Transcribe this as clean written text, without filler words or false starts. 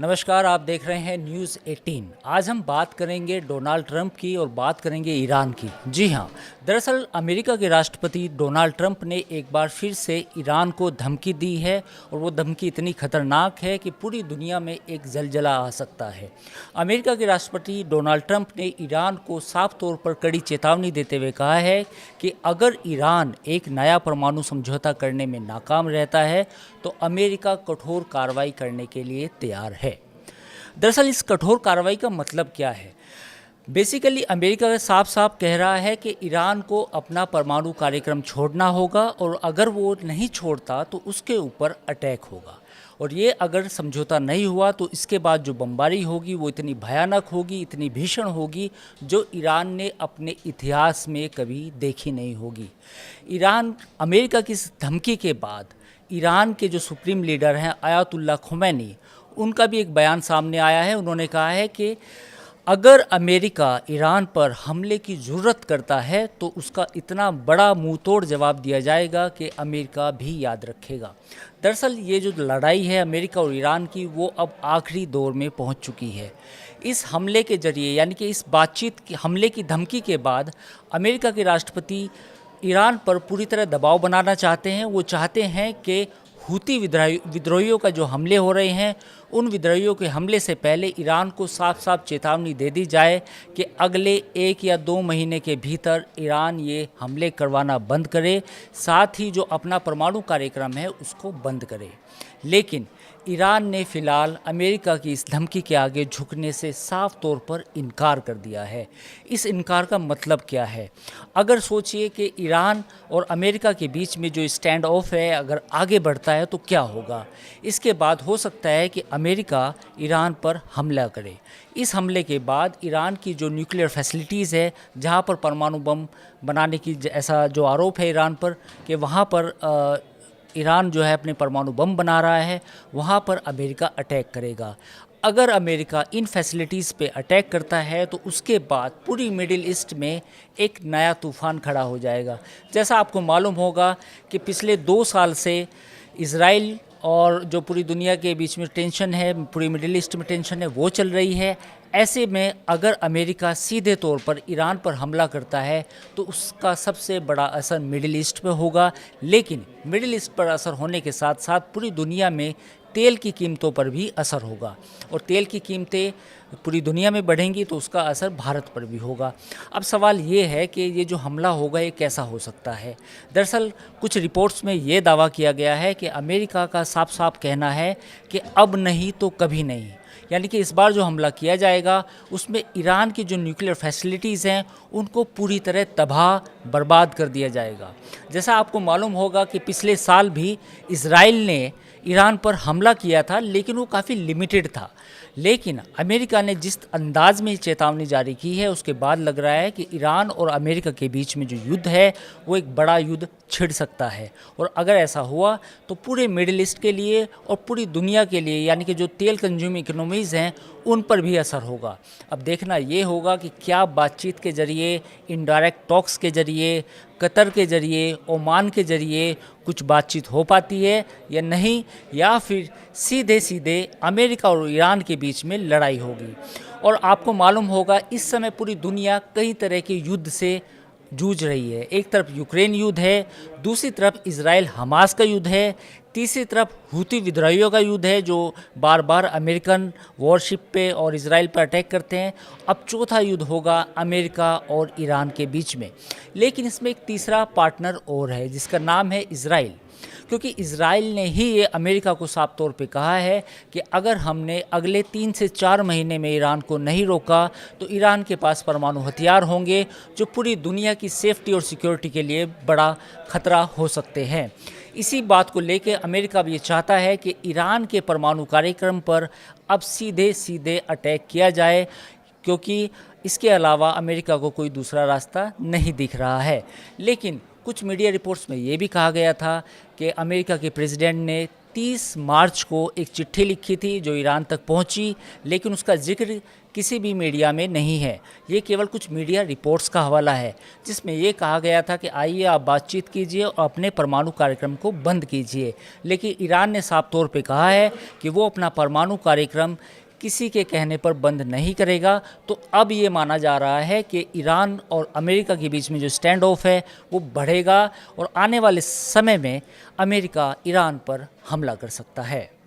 नमस्कार, आप देख रहे हैं न्यूज़ 18। आज हम बात करेंगे डोनाल्ड ट्रंप की और बात करेंगे ईरान की। जी हाँ, दरअसल अमेरिका के राष्ट्रपति डोनाल्ड ट्रंप ने एक बार फिर से ईरान को धमकी दी है और वो धमकी इतनी खतरनाक है कि पूरी दुनिया में एक जलजला आ सकता है। अमेरिका के राष्ट्रपति डोनाल्ड ट्रंप ने ईरान को साफ तौर पर कड़ी चेतावनी देते हुए कहा है कि अगर ईरान एक नया परमाणु समझौता करने में नाकाम रहता है तो अमेरिका कठोर कार्रवाई करने के लिए तैयार है। दरअसल इस कठोर कार्रवाई का मतलब क्या है? बेसिकली अमेरिका साफ साफ कह रहा है कि ईरान को अपना परमाणु कार्यक्रम छोड़ना होगा और अगर वो नहीं छोड़ता तो उसके ऊपर अटैक होगा। और ये अगर समझौता नहीं हुआ तो इसके बाद जो बमबारी होगी वो इतनी भयानक होगी, इतनी भीषण होगी, जो ईरान ने अपने इतिहास में कभी देखी नहीं होगी। ईरान अमेरिका की इस धमकी के बाद ईरान के जो सुप्रीम लीडर हैं आयतुल्लाह खुमैनी, उनका भी एक बयान सामने आया है। उन्होंने कहा है कि अगर अमेरिका ईरान पर हमले की ज़रूरत करता है तो उसका इतना बड़ा मुंह तोड़ जवाब दिया जाएगा कि अमेरिका भी याद रखेगा। दरअसल ये जो लड़ाई है अमेरिका और ईरान की, वो अब आखिरी दौर में पहुंच चुकी है। इस हमले के जरिए, यानी कि इस बातचीत की हमले की धमकी के बाद, अमेरिका के राष्ट्रपति ईरान पर पूरी तरह दबाव बनाना चाहते हैं। वो चाहते हैं कि हूती विद्रोहियों का जो हमले हो रहे हैं, उन विद्रोहियों के हमले से पहले ईरान को साफ साफ चेतावनी दे दी जाए कि अगले 1 या 2 महीने के भीतर ईरान ये हमले करवाना बंद करे, साथ ही जो अपना परमाणु कार्यक्रम है उसको बंद करे। लेकिन ईरान ने फ़िलहाल अमेरिका की इस धमकी के आगे झुकने से साफ तौर पर इनकार कर दिया है। इस इनकार का मतलब क्या है? अगर सोचिए कि ईरान और अमेरिका के बीच में जो स्टैंड ऑफ है अगर आगे बढ़ता है तो क्या होगा? इसके बाद हो सकता है कि अमेरिका ईरान पर हमला करे। इस हमले के बाद ईरान की जो न्यूक्लियर फैसिलिटीज़ है, जहाँ पर परमाणु बम बनाने की ऐसा जो आरोप है ईरान पर कि वहाँ पर ईरान जो है अपने परमाणु बम बना रहा है, वहाँ पर अमेरिका अटैक करेगा। अगर अमेरिका इन फैसिलिटीज़ पे अटैक करता है तो उसके बाद पूरी मिडिल ईस्ट में एक नया तूफ़ान खड़ा हो जाएगा। जैसा आपको मालूम होगा कि पिछले 2 साल से इज़राइल और जो पूरी दुनिया के बीच में टेंशन है, पूरी मिडिल ईस्ट में टेंशन है, वो चल रही है। ऐसे में अगर अमेरिका सीधे तौर पर ईरान पर हमला करता है तो उसका सबसे बड़ा असर मिडिल ईस्ट पे होगा। लेकिन मिडिल ईस्ट पर असर होने के साथ साथ पूरी दुनिया में तेल की कीमतों पर भी असर होगा, और तेल की कीमतें पूरी दुनिया में बढ़ेंगी तो उसका असर भारत पर भी होगा। अब सवाल ये है कि ये जो हमला होगा ये कैसा हो सकता है? दरअसल कुछ रिपोर्ट्स में ये दावा किया गया है कि अमेरिका का साफ साफ कहना है कि अब नहीं तो कभी नहीं, यानी कि इस बार जो हमला किया जाएगा उसमें ईरान की जो न्यूक्लियर फैसिलिटीज़ हैं उनको पूरी तरह तबाह बर्बाद कर दिया जाएगा। जैसा आपको मालूम होगा कि पिछले साल भी इज़राइल ने ईरान पर हमला किया था, लेकिन वो काफ़ी लिमिटेड था। लेकिन अमेरिका ने जिस अंदाज में चेतावनी जारी की है उसके बाद लग रहा है कि ईरान और अमेरिका के बीच में जो युद्ध है वो एक बड़ा युद्ध छिड़ सकता है। और अगर ऐसा हुआ तो पूरे मिडिल ईस्ट के लिए और पूरी दुनिया के लिए, यानी कि जो तेल कंज्यूमिंग इकोनॉमीज़ हैं उन पर भी असर होगा। अब देखना ये होगा कि क्या बातचीत के ज़रिए, इनडायरेक्ट टॉक्स के ज़रिए, कतर के ज़रिए, ओमान के ज़रिए कुछ बातचीत हो पाती है या नहीं, या फिर सीधे सीधे अमेरिका और ईरान के बीच में लड़ाई होगी। और आपको मालूम होगा इस समय पूरी दुनिया कई तरह के युद्ध से जूझ रही है। एक तरफ यूक्रेन युद्ध है, दूसरी तरफ इज़राइल हमास का युद्ध है, तीसरी तरफ हूती विद्रोहियों का युद्ध है जो बार बार अमेरिकन वॉरशिप पे और इज़राइल पर अटैक करते हैं। अब चौथा युद्ध होगा अमेरिका और ईरान के बीच में। लेकिन इसमें एक तीसरा पार्टनर और है जिसका नाम है इज़राइल, क्योंकि इज़राइल ने ही ये अमेरिका को साफ तौर पे कहा है कि अगर हमने अगले 3 से 4 महीने में ईरान को नहीं रोका तो ईरान के पास परमाणु हथियार होंगे जो पूरी दुनिया की सेफ्टी और सिक्योरिटी के लिए बड़ा खतरा हो सकते हैं। इसी बात को लेकर अमेरिका भी ये चाहता है कि ईरान के परमाणु कार्यक्रम पर अब सीधे सीधे अटैक किया जाए, क्योंकि इसके अलावा अमेरिका को कोई दूसरा रास्ता नहीं दिख रहा है। लेकिन कुछ मीडिया रिपोर्ट्स में ये भी कहा गया था कि अमेरिका के प्रेसिडेंट ने 30 मार्च को एक चिट्ठी लिखी थी जो ईरान तक पहुंची, लेकिन उसका जिक्र किसी भी मीडिया में नहीं है। ये केवल कुछ मीडिया रिपोर्ट्स का हवाला है जिसमें ये कहा गया था कि आइए आप बातचीत कीजिए और अपने परमाणु कार्यक्रम को बंद कीजिए, लेकिन ईरान ने साफ तौर पे कहा है कि वो अपना परमाणु कार्यक्रम किसी के कहने पर बंद नहीं करेगा। तो अब ये माना जा रहा है कि ईरान और अमेरिका के बीच में जो स्टैंड ऑफ है वो बढ़ेगा और आने वाले समय में अमेरिका ईरान पर हमला कर सकता है।